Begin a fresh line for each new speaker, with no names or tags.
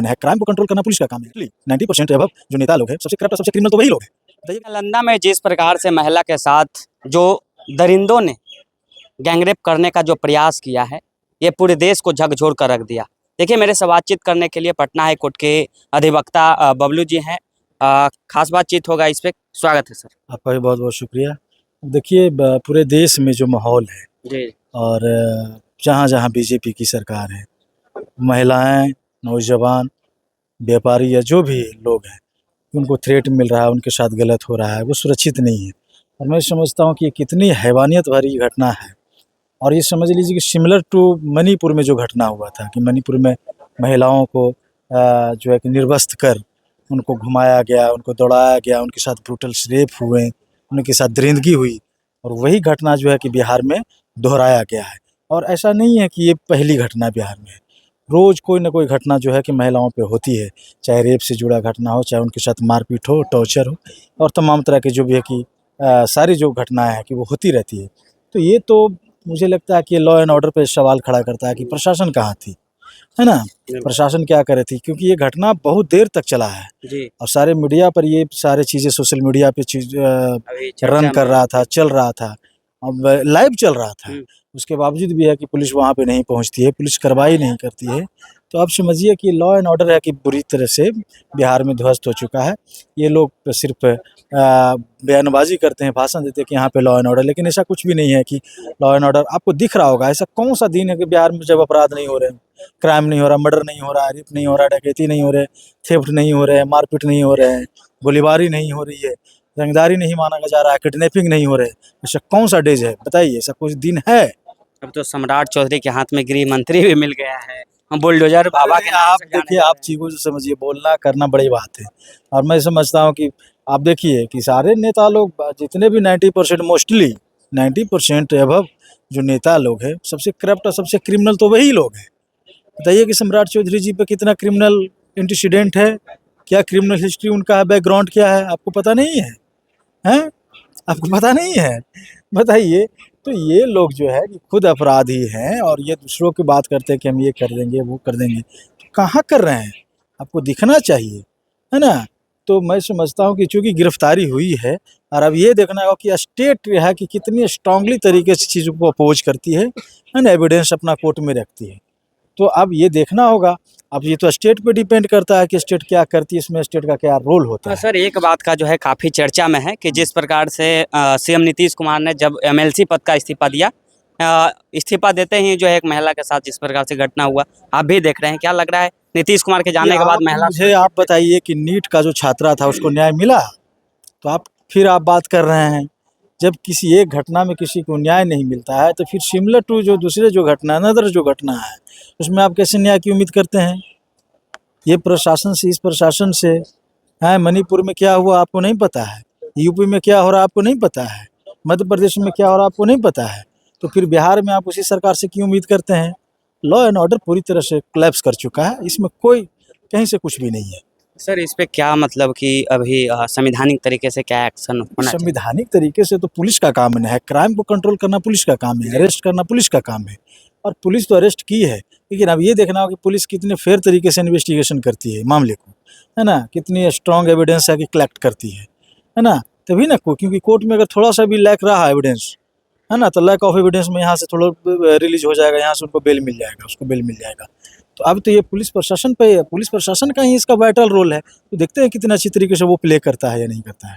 है। क्राइम को कंट्रोल करना पुलिस का काम है। 90% अबव जो नेता लोग हैं, सबसे करप्ट, सबसे क्रिमिनल तो वही लोग हैं। बताइए।
नालंदा में जिस प्रकार से महिला के साथ जो दरिंदों ने गैंगरेप करने का जो प्रयास किया है, ये पूरे देश को झकझोर कर रख दिया। देखिए, मेरे से बातचीत करने के लिए पटना हाई कोर्ट के अधिवक्ता बबलू जी हैं। खास बातचीत होगा इस पे। स्वागत है सर।
आपका भी बहुत बहुत शुक्रिया। देखिए, पूरे देश में जो माहौल है
जी
और जहाँ जहाँ बीजेपी की सरकार है, महिलाएं, नौजवान, व्यापारी या जो भी लोग हैं, उनको थ्रेट मिल रहा है, उनके साथ गलत हो रहा है, वो सुरक्षित नहीं है। और मैं समझता हूँ कि ये कितनी हैवानियत भरी घटना है। और ये समझ लीजिए कि सिमिलर टू मणिपुर में जो घटना हुआ था कि मणिपुर में महिलाओं को जो है कि निर्वस्त्र कर उनको घुमाया गया, उनको दौड़ाया गया, उनके साथ ब्रूटल रेप हुए, उनके साथ दरिंदगी हुई। और वही घटना जो है कि बिहार में दोहराया गया है। और ऐसा नहीं है कि ये पहली घटना बिहार में है। रोज़ कोई ना कोई घटना जो है कि महिलाओं पे होती है, चाहे रेप से जुड़ा घटना हो, चाहे उनके साथ मारपीट हो, टॉर्चर हो, और तमाम तरह के जो भी है कि सारी जो घटनाएं हैं कि वो होती रहती है। तो ये तो मुझे लगता है कि ये लॉ एंड ऑर्डर पे सवाल खड़ा करता है कि प्रशासन कहाँ थी, है ना? प्रशासन क्या करे थी, क्योंकि ये घटना बहुत देर तक चला है
जी।
और सारे मीडिया पर ये सारे चीज़ें सोशल मीडिया पे
अभी चर्चा
रन
में
कर
है।
रहा था, चल रहा था, अब लाइव चल रहा था।
हम्म।
उसके बावजूद भी है कि पुलिस वहाँ पे नहीं पहुँचती है, पुलिस कार्रवाई नहीं करती है। तो आप समझिए कि लॉ एंड ऑर्डर है कि बुरी तरह से बिहार में ध्वस्त हो चुका है। ये लोग सिर्फ बयानबाजी करते हैं, भाषण देते हैं कि यहाँ पे लॉ एंड ऑर्डर, लेकिन ऐसा कुछ भी नहीं है कि लॉ एंड ऑर्डर आपको दिख रहा होगा। ऐसा कौन सा दिन है कि बिहार में जब अपराध नहीं हो रहे हैं, क्राइम नहीं हो रहा, मर्डर नहीं हो रहा, रेप नहीं हो रहा, डकैती नहीं हो रहे, थेफ्ट नहीं हो रहे हैं, मारपीट नहीं हो रहे हैं, गोलीबारी नहीं हो रही है, रंगदारी नहीं माना जा रहा है, किडनैपिंग नहीं हो रहे। ऐसा कौन सा डेज है बताइए? ऐसा कुछ दिन है?
अब तो सम्राट चौधरी के हाथ में गृह मंत्री भी मिल गया है। हम बुलडोजर बाबा के नाम
आप
से जाने
देखिए,
जा
आप
रहे हैं।
चीज़ों से समझिए, बोलना करना बड़ी बात है। और मैं समझता हूँ कि आप देखिए कि सारे नेता लोग जितने भी 90% मोस्टली 90% अबव जो नेता लोग हैं, सबसे करप्ट और सबसे क्रिमिनल तो वही लोग हैं। बताइए कि सम्राट चौधरी जी पे कितना क्रिमिनल एंटीसीडेंट है, क्या क्रिमिनल हिस्ट्री उनका है, बैकग्राउंड क्या है, आपको पता नहीं है? हैं? आपको पता नहीं है? बताइए। तो ये लोग जो है कि खुद अपराधी हैं और ये दूसरों की बात करते हैं कि हम ये कर देंगे, वो कर देंगे। तो कहाँ कर रहे हैं? आपको दिखना चाहिए, है ना? तो मैं समझता हूँ कि चूँकि गिरफ्तारी हुई है और अब ये देखना होगा कि स्टेट है कि कितनी स्ट्रांगली तरीके से चीज़ों को अपोज करती है ना? एविडेंस अपना कोर्ट में रखती है। तो अब ये देखना होगा। अब ये तो स्टेट पे डिपेंड करता है कि स्टेट क्या करती है, इसमें स्टेट का क्या रोल होता है।
सर, एक बात का जो है काफ़ी चर्चा में है कि जिस प्रकार से सीएम नीतीश कुमार ने जब एमएलसी पद का इस्तीफा दिया, इस्तीफा देते ही जो है एक महिला के साथ जिस प्रकार से घटना हुआ, आप भी देख रहे हैं, क्या लग रहा है नीतीश कुमार के जाने के बाद महिला
मुझे आप बताइए कि नीट का जो छात्रा था उसको न्याय मिला? तो आप फिर आप बात कर रहे हैं। जब किसी एक घटना में किसी को न्याय नहीं मिलता है तो फिर सिमिलर टू जो दूसरे जो घटना अनदर जो घटना है उसमें आप कैसे न्याय की उम्मीद करते हैं? ये प्रशासन से, इस प्रशासन से है। मणिपुर में क्या हुआ आपको नहीं पता है? यूपी में क्या हो रहा है आपको नहीं पता है? मध्य प्रदेश में क्या हो रहा है आपको नहीं पता है? तो फिर बिहार में आप उसी सरकार से क्यों उम्मीद करते हैं? लॉ एंड ऑर्डर पूरी तरह से कोलैप्स कर चुका है, इसमें कोई कहीं से कुछ भी नहीं है।
सर, इस पे क्या मतलब कि अभी संवैधानिक तरीके से क्या एक्शन होना चाहिए?
संवैधानिक तरीके से तो पुलिस का काम है, क्राइम को कंट्रोल करना पुलिस का काम है, अरेस्ट करना पुलिस का काम है। और पुलिस तो अरेस्ट की है, लेकिन अब ये देखना होगा कि पुलिस कितने फेयर तरीके से इन्वेस्टिगेशन करती है मामले को, है ना? कितनी स्ट्रॉन्ग एविडेंस है कि कलेक्ट करती है ना? तभी ना क्योंकि कोर्ट में अगर थोड़ा सा भी लैक रहा एविडेंस, है ना, तो लैक ऑफ एविडेंस में यहाँ से थोड़ा रिलीज हो जाएगा, यहाँ से उनको बेल मिल जाएगा, उसको बेल मिल जाएगा। तो अब तो ये पुलिस प्रशासन पे, पुलिस प्रशासन का ही इसका वाइटल रोल है। तो देखते हैं कितने अच्छी तरीके से वो प्ले करता है या नहीं करता है।